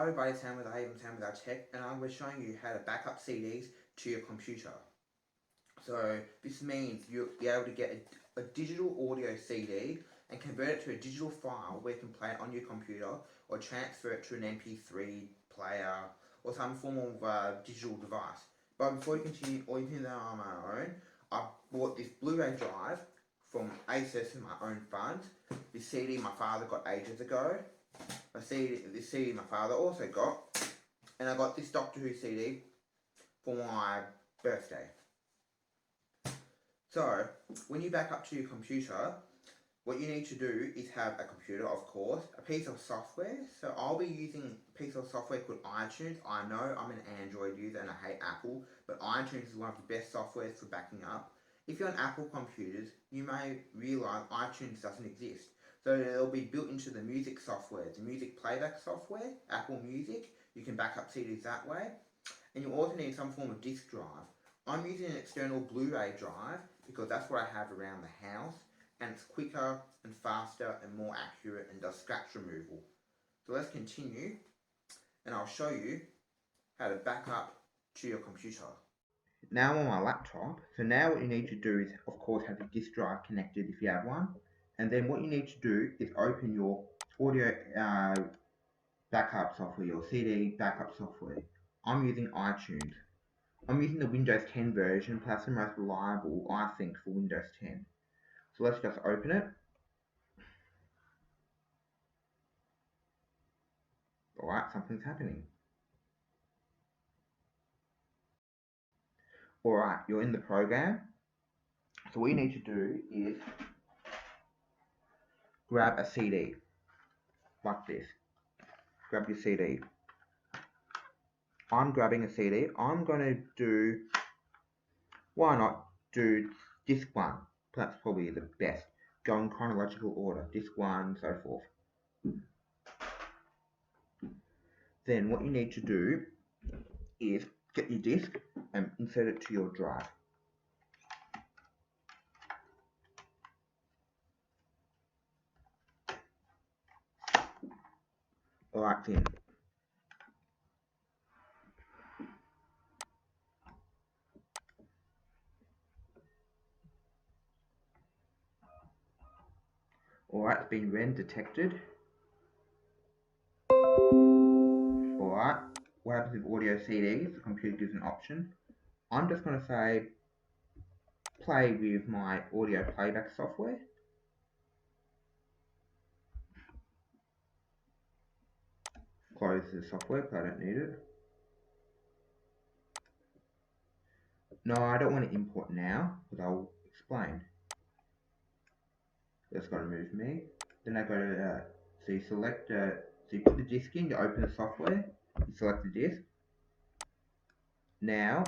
Hi everybody, Sam with Sam with Tech, and I'm going to be showing you how to back up CDs to your computer. So this means you'll be able to get a digital audio CD and convert it to a digital file where you can play it on your computer or transfer it to an MP3 player or some form of digital device. But before you continue, all you can do that on my own, I bought this Blu-ray drive from ASOS with my own funds. This CD my father got ages ago. This CD my father also got, and I got this Doctor Who CD for my birthday. So, when you back up to your computer, what you need to do is have a computer, of course, a piece of software. So I'll be using a piece of software called iTunes. I know I'm an Android user and I hate Apple, but iTunes is one of the best softwares for backing up. If you're on Apple computers, you may realize iTunes doesn't exist. So it'll be built into the music software, the music playback software, Apple Music. You can back up CDs that way. And you also need some form of disk drive. I'm using an external Blu-ray drive because that's what I have around the house, and it's quicker and faster and more accurate and does scratch removal. So let's continue, and I'll show you how to back up to your computer. Now I'm on my laptop, so now what you need to do is, of course, have your disk drive connected if you have one, and then what you need to do is open your audio backup software, your CD backup software. I'm using iTunes. I'm using the Windows 10 version, but that's the most reliable, I think, for Windows 10. So let's just open it. Alright, something's happening. Alright, you're in the program. So what you need to do is grab a CD, like this. Grab your CD. I'm grabbing a CD. I'm going to do, why not do disc 1? That's probably the best. Go in chronological order, disc 1, so forth. Then what you need to do is get your disc and insert it to your drive. Alright then. Alright, it's been read detected. Alright, what happens with audio CDs? The computer gives an option. I'm just going to say play with my audio playback software. Close the software because I don't need it. No, I don't want to import now because I'll explain. That's got to move me. Then I go to, so you select, so you put the disk in to open the software. You select the disk. Now,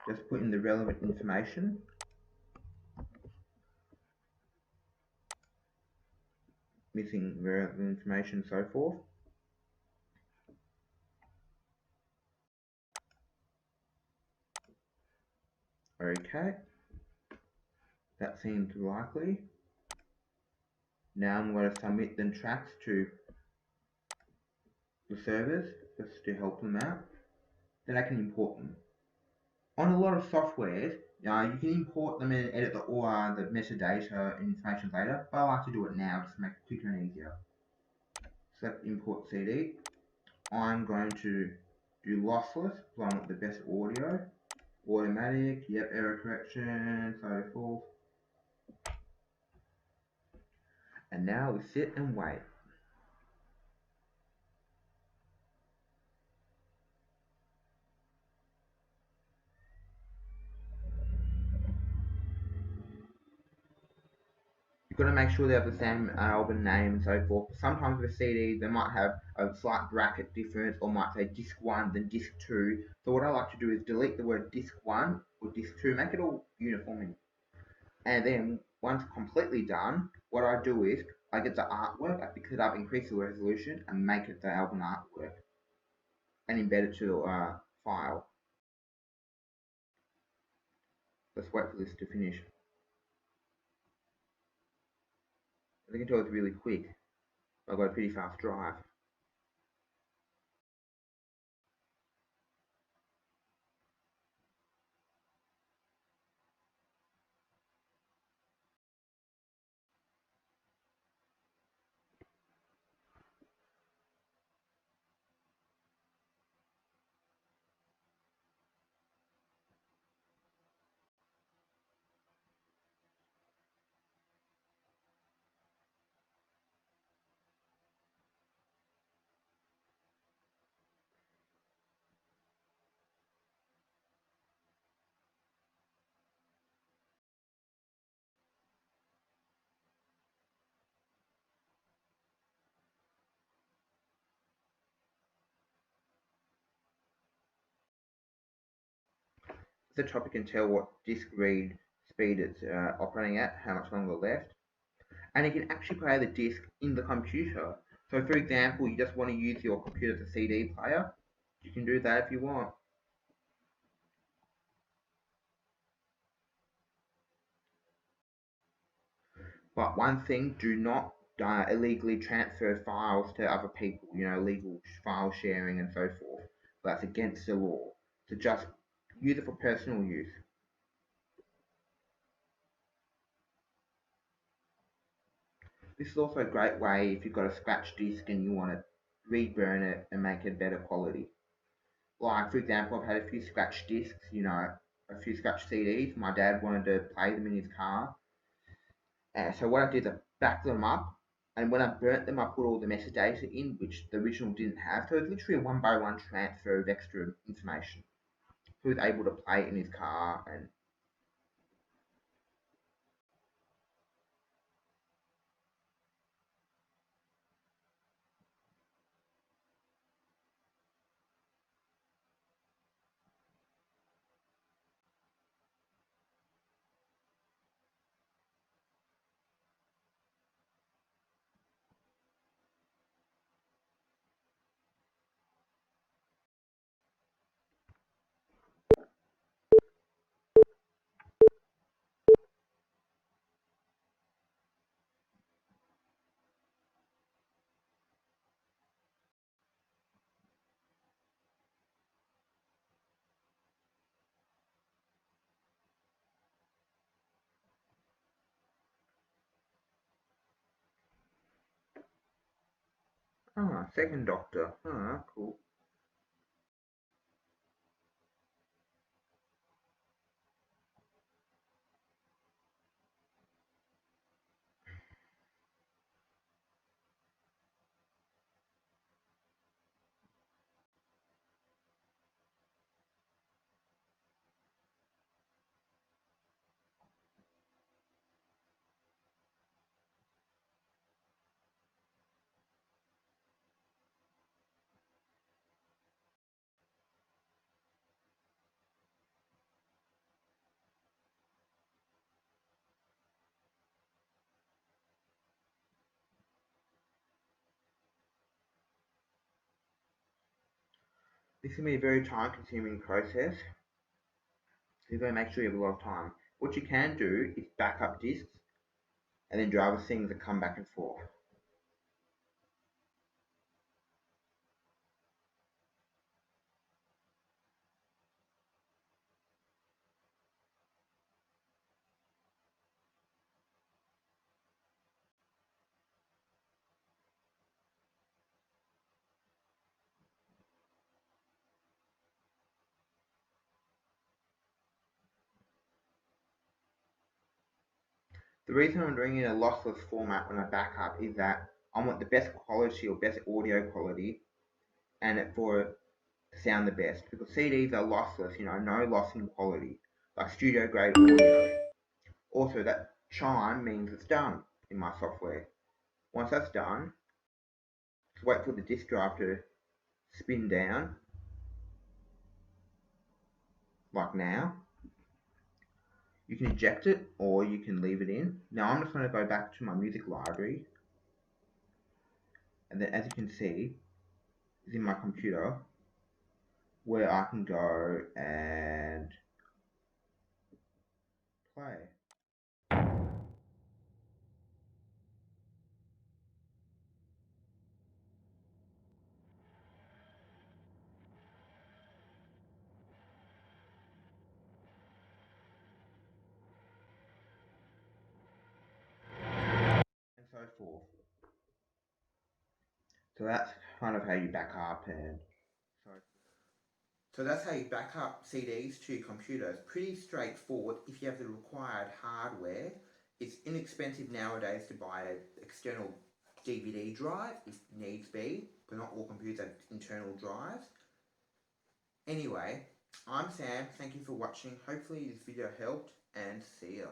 just put in the relevant information. Missing relevant information, so forth. Okay. That seems likely. Now I'm going to submit the tracks to the servers just to help them out. Then I can import them. On a lot of softwares, you can import them and edit the metadata and information later, but I like to do it now just to make it quicker and easier. Select import CD. I'm going to do lossless, because I want the best audio. Automatic, yep, error correction, so forth. And now we sit and wait. You've got to make sure they have the same album name and so forth. Sometimes with a CD, they might have a slight bracket difference or might say disc 1 then disc 2. So what I like to do is delete the word disc 1 or disc 2, make it all uniform. And then once completely done, what I do is I get the artwork, I fix it up, increase the resolution and make it the album artwork and embed it to the file. Let's wait for this to finish. As you can tell, it's really quick. I've got a pretty fast drive. The top you can tell what disk read speed it's operating at, how much longer left, and you can actually play the disk in the computer. So for example, you just want to use your computer as a CD player, you can do that if you want. But one thing, do not illegally transfer files to other people, illegal file sharing and so forth. That's against the law. So just use it for personal use. This is also a great way if you've got a scratch disk and you want to reburn it and make it better quality. Like, for example, I've had a few scratch discs, a few scratch CDs. My dad wanted to play them in his car. So what I did is I backed them up, and when I burnt them, I put all the metadata in, which the original didn't have. So it's literally a one-by-one transfer of extra information. He was able to play it in his car, and second Doctor. Cool. This can be a very time-consuming process. So you've got to make sure you have a lot of time. What you can do is back up disks and then do other things that come back and forth. The reason I'm doing it in a lossless format when I back up is that I want the best quality or best audio quality and for it to sound the best. Because CDs are lossless, no loss in quality, like studio grade audio. Also, that chime means it's done in my software. Once that's done, just wait for the disk drive to spin down, like now. You can eject it or you can leave it in. Now I'm just going to go back to my music library, and then as you can see, it's in my computer where I can go and play. And so forth. So that's kind of how you back up and so. So that's how you back up CDs to your computer. It's pretty straightforward if you have the required hardware. It's inexpensive nowadays to buy an external DVD drive if needs be, but not all computers have internal drives. Anyway, I'm Sam. Thank you for watching. Hopefully this video helped, and see ya.